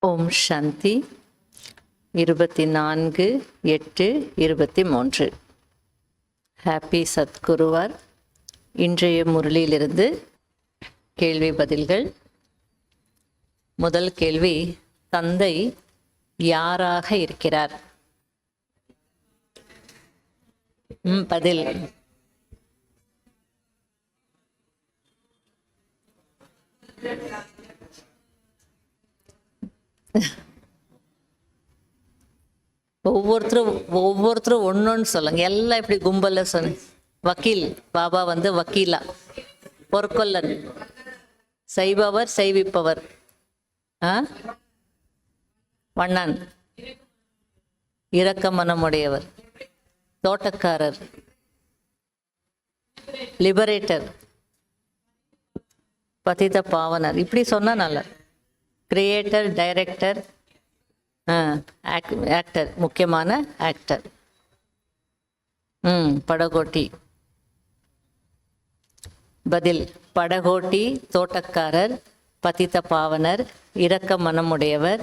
ஓம் சாந்தி. 24/8/23. Happy சத்குருவார். இன்றைய முரளியிலிருந்து கேள்வி பதில்கள். முதல் கேள்வி, தந்தை யாராக இருக்கிறார்? பதில், ஒவ்வொருத்தரும் ஒன்னொன்னு சொல்லுங்க. எல்லாம் இப்படி கும்பல்ல சொன்ன. வக்கீல் பாபா வக்கீலா, பொற்கொல்லன், செய்பவர் செய்விப்பவர், வண்ணன், இரக்க மனமுடையவர், தோட்டக்காரர், லிபரேட்டர், பதித பாவனர். இப்படி சொன்னா நல்ல. கிரியேட்டர், டைரக்டர், ஆக்டர், முக்கியமான ஆக்டர். படகோட்டி. பதில், படகோட்டி, தோட்டக்காரர், பதித பாவனர், இரக்க மனமுடையவர்,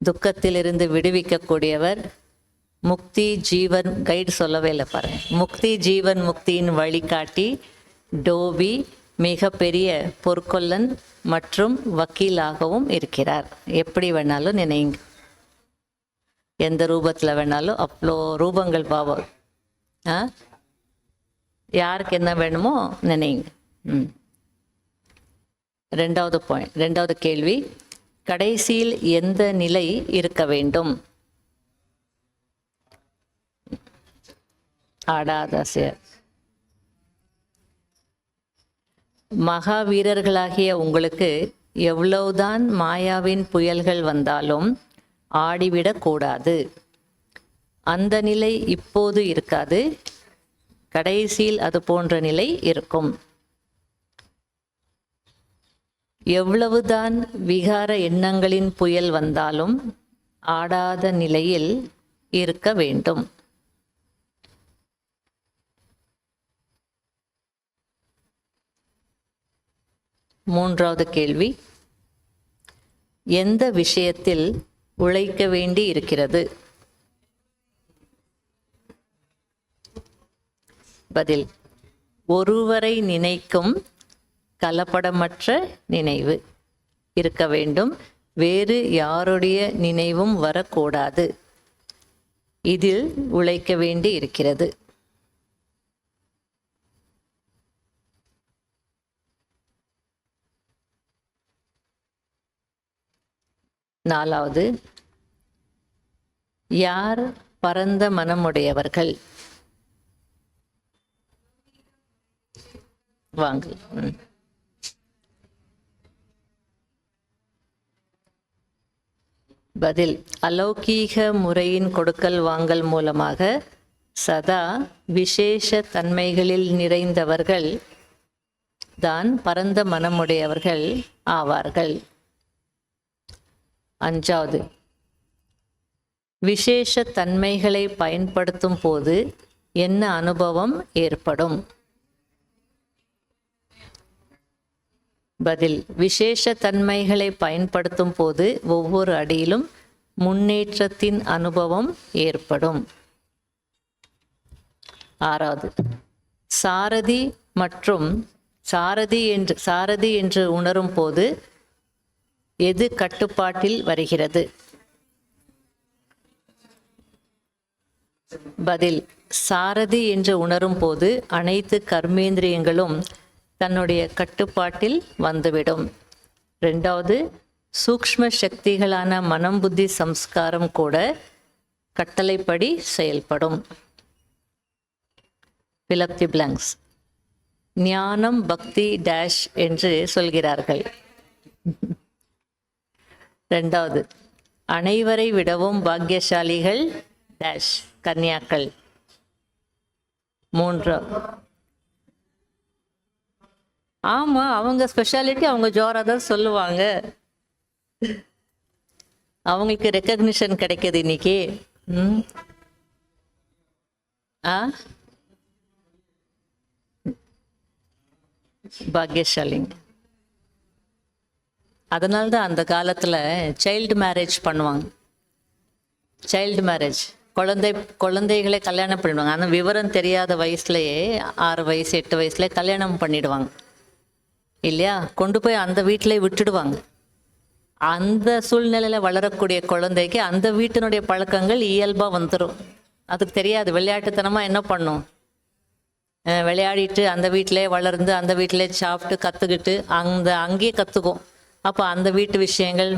துக்கத்திலிருந்து விடுவிக்கக்கூடியவர், முக்தி ஜீவன் கைடு சொல்லவே இல்லை பாருங்க. முக்தி ஜீவன் முக்தியின் வழிகாட்டி, டோபி, மிக பெரிய பொற்கொல்லன் மற்றும் வக்கீலாகவும் இருக்கிறார். எப்படி வேணாலும் நினைங்க, எந்த ரூபத்தில் வேணாலும். அவ்வளோ ரூபங்கள் பாவம். யாருக்கு என்ன வேணுமோ நினைங்க. ரெண்டாவது கேள்வி, கடைசியில் எந்த நிலை இருக்க வேண்டும்? ஆடாதாசியர். மகாவீரர்களாகிய உங்களுக்கு எவ்வளவுதான் மாயாவின் புயல்கள் வந்தாலும் ஆடிவிடக்கூடாது. அந்த நிலை இப்போது இருக்காது, கடைசியில் அது போன்ற நிலை இருக்கும். எவ்வளவுதான் விகார எண்ணங்களின் புயல் வந்தாலும் ஆடாத நிலையில் இருக்க வேண்டும். மூன்றாவது கேள்வி, எந்த விஷயத்தில் உழைக்க வேண்டி இருக்கிறது? பதில், ஒருவரை நினைக்கும் கலப்படமற்ற நினைவு இருக்க வேண்டும். வேறு யாருடைய நினைவும் வரக்கூடாது. இதில் உழைக்க வேண்டி இருக்கிறது. நாலாவது, யார் பரந்த மனமுடையவர்கள்? வாங்க. பதில், அலௌகீக முறையின் கொடுக்கல் வாங்கல் மூலமாக சதா விசேஷ தன்மைகளில் நிறைந்தவர்கள் தான் பரந்த மனமுடையவர்கள் ஆவார்கள். அஞ்சாவது, விசேஷ தன்மைகளை பயன்படுத்தும் போது என்ன அனுபவம் ஏற்படும்? பதில், விசேஷ தன்மைகளை பயன்படுத்தும் போது ஒவ்வொரு அடியிலும் முன்னேற்றத்தின் அனுபவம் ஏற்படும். ஆறாவது, சாரதி மற்றும் சாரதி என்று உணரும் போது எது கட்டுப்பாட்டில் வருகிறது? பதில், சாரதி என்று உணரும் போது அனைத்து கர்மேந்திரியங்களும் தன்னுடைய கட்டுப்பாட்டில் வந்துவிடும். ரெண்டாவது, சூக்ஷ்ம சக்திகளான மனம், புத்தி, சம்ஸ்காரம் கூட கட்டளைப்படி செயல்படும். பிலப்தி பிளாங்க்ஸ். ஞானம், பக்தி டேஷ் என்று சொல்கிறார்கள். ரெண்டாவது, அனைவரை விடவும் பாக்கியசாலிகள் டேஷ் கன்யாக்கள். மூன்றாவது, ஆமா, அவங்க ஸ்பெஷாலிட்டி அவங்க ஜோரா தான் சொல்லுவாங்க. அவங்களுக்கு ரெக்கக்னிஷன் கிடைக்குது இன்னைக்கு. பாக்கியசாலிங்க. அதனால்தான் அந்த காலத்தில் சைல்டு மேரேஜ் பண்ணுவாங்க. சைல்டு மேரேஜ், குழந்தைகளை கல்யாணம் பண்ணிடுவாங்க. ஆனால் விவரம் தெரியாத வயசுலேயே 6 வயசு 8 வயசுல கல்யாணம் பண்ணிடுவாங்க இல்லையா. கொண்டு போய் அந்த வீட்டிலே விட்டுடுவாங்க. அந்த சூழ்நிலையில் வளரக்கூடிய குழந்தைக்கு அந்த வீட்டினுடைய பழக்கங்கள் இயல்பாக வந்துடும். அதுக்கு தெரியாது. விளையாட்டுத்தனமாக என்ன பண்ணும், விளையாடிட்டு அந்த வீட்டிலே வளர்ந்து அந்த வீட்டிலே சாப்பிட்டு கற்றுக்கிட்டு அங்கேயே கற்றுக்கும். அப்போ அந்த வீட்டு விஷயங்கள்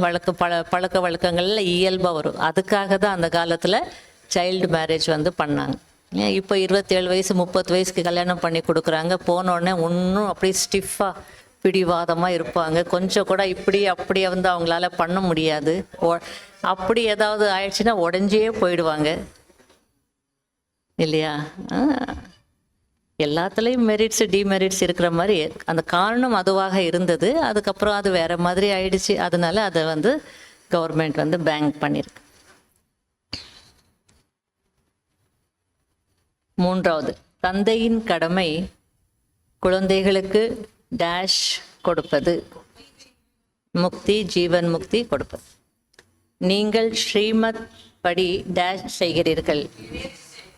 பழக்க வழக்கங்கள்ல இயல்பாக வரும். அதுக்காக தான் அந்த காலத்தில் சைல்டு மேரேஜ் பண்ணாங்க. இப்போ 27 வயசு 30 வயசுக்கு கல்யாணம் பண்ணி கொடுக்குறாங்க. போனோடனே ஒன்றும் அப்படியே ஸ்டிஃபாக பிடிவாதமாக இருப்பாங்க. கொஞ்சம் கூட இப்படி அப்படியே அவங்களால பண்ண முடியாது. அப்படி ஏதாவது ஆயிடுச்சுன்னா உடஞ்சே போயிடுவாங்க இல்லையா. எல்லாத்துலேயும் மெரிட்ஸ் டிமெரிட்ஸ் இருக்கிற மாதிரி அந்த காரணம் அதுவாக இருந்தது. அதுக்கப்புறம் அது வேற மாதிரி ஆயிடுச்சு. அதனால அதை கவர்மெண்ட் பேங்க் பண்ணியிருக்கு. 3வது, தந்தையின் கடமை குழந்தைகளுக்கு டேஷ் கொடுப்பது, முக்தி ஜீவன் முக்தி கொடுப்பது. நீங்கள் ஸ்ரீமத் படி டேஷ் செய்கிறீர்கள்,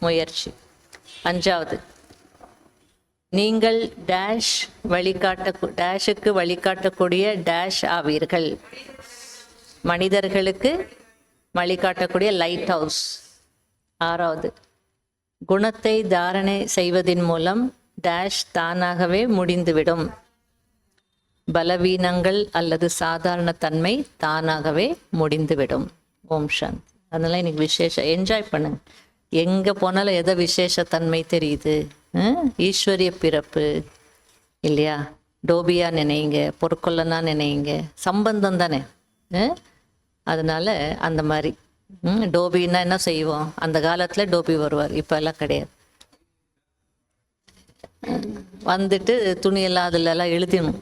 முயற்சி. 5வது, நீங்கள் டேஷ் டேஷுக்கு வழிகாட்டக்கூடிய டேஷ் ஆவீர்கள், மனிதர்களுக்கு வழிகாட்டக்கூடிய லைட் ஹவுஸ். 6வது, குணத்தை தாரணை செய்வதன் மூலம் டேஷ் தானாகவே முடிந்துவிடும், பலவீனங்கள் அல்லது சாதாரண தன்மை தானாகவே முடிந்துவிடும். ஓம் சாந்தி. அதனால இன்னைக்கு விசேஷம் என்ஜாய் பண்ணுங்க. எங்கே போனாலும் எதை விசேஷத்தன்மை தெரியுது. ஈஸ்வரிய பிறப்பு இல்லையா. டோபியா நினைங்க, பொற்கொள்ளனா நினைங்க, சம்பந்தம் தானே. அதனால அந்த மாதிரி டோபின்னா என்ன செய்வோம், அந்த காலத்தில் டோபி வருவார், இப்போ எல்லாம் கிடையாது. துணியெல்லாம் அதிலெல்லாம் எழுதிடணும்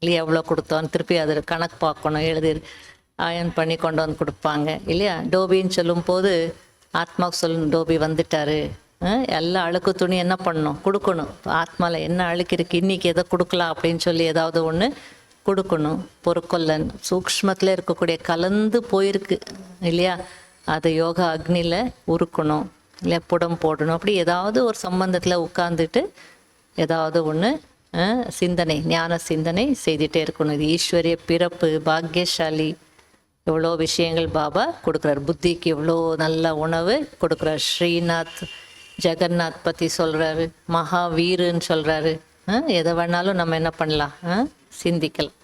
இல்லையா. எவ்வளோ கொடுத்தோம் திருப்பி அதில் கணக்கு பார்க்கணும், எழுதி அயன் பண்ணி கொண்டு கொடுப்பாங்க இல்லையா. டோபின்னு சொல்லும் போது ஆத்மாவுக்கு சொல்லணும், டோபி வந்துட்டாரு. எல்லா அழுக்கு துணி என்ன பண்ணணும், கொடுக்கணும். ஆத்மாவில் என்ன அழுக்கு இருக்குது, இன்றைக்கி எதை கொடுக்கலாம் அப்படின்னு சொல்லி ஏதாவது ஒன்று கொடுக்கணும். பொற்கொல்லன் சூக்ஷ்மத்தில் இருக்கக்கூடிய கலந்து போயிருக்கு இல்லையா. அதை யோகா அக்னியில் உருக்கணும் இல்லை, புடம் போடணும். அப்படி ஏதாவது ஒரு சம்பந்தத்தில் உட்கார்ந்துட்டு ஏதாவது ஒன்று சிந்தனை, ஞான சிந்தனை செய்துகிட்டே இருக்கணும். இது ஈஸ்வரிய பிறப்பு, பாக்யசாலி. எவ்வளோ விஷயங்கள் பாபா கொடுக்குறாரு. புத்திக்கு எவ்வளோ நல்ல உணவு கொடுக்குறாரு. ஸ்ரீநாத் ஜெகநாத் பற்றி சொல்கிறாரு, மகாவீருன்னு சொல்கிறாரு. எதை வேணாலும் நம்ம என்ன பண்ணலாம், சிந்திக்கலாம்.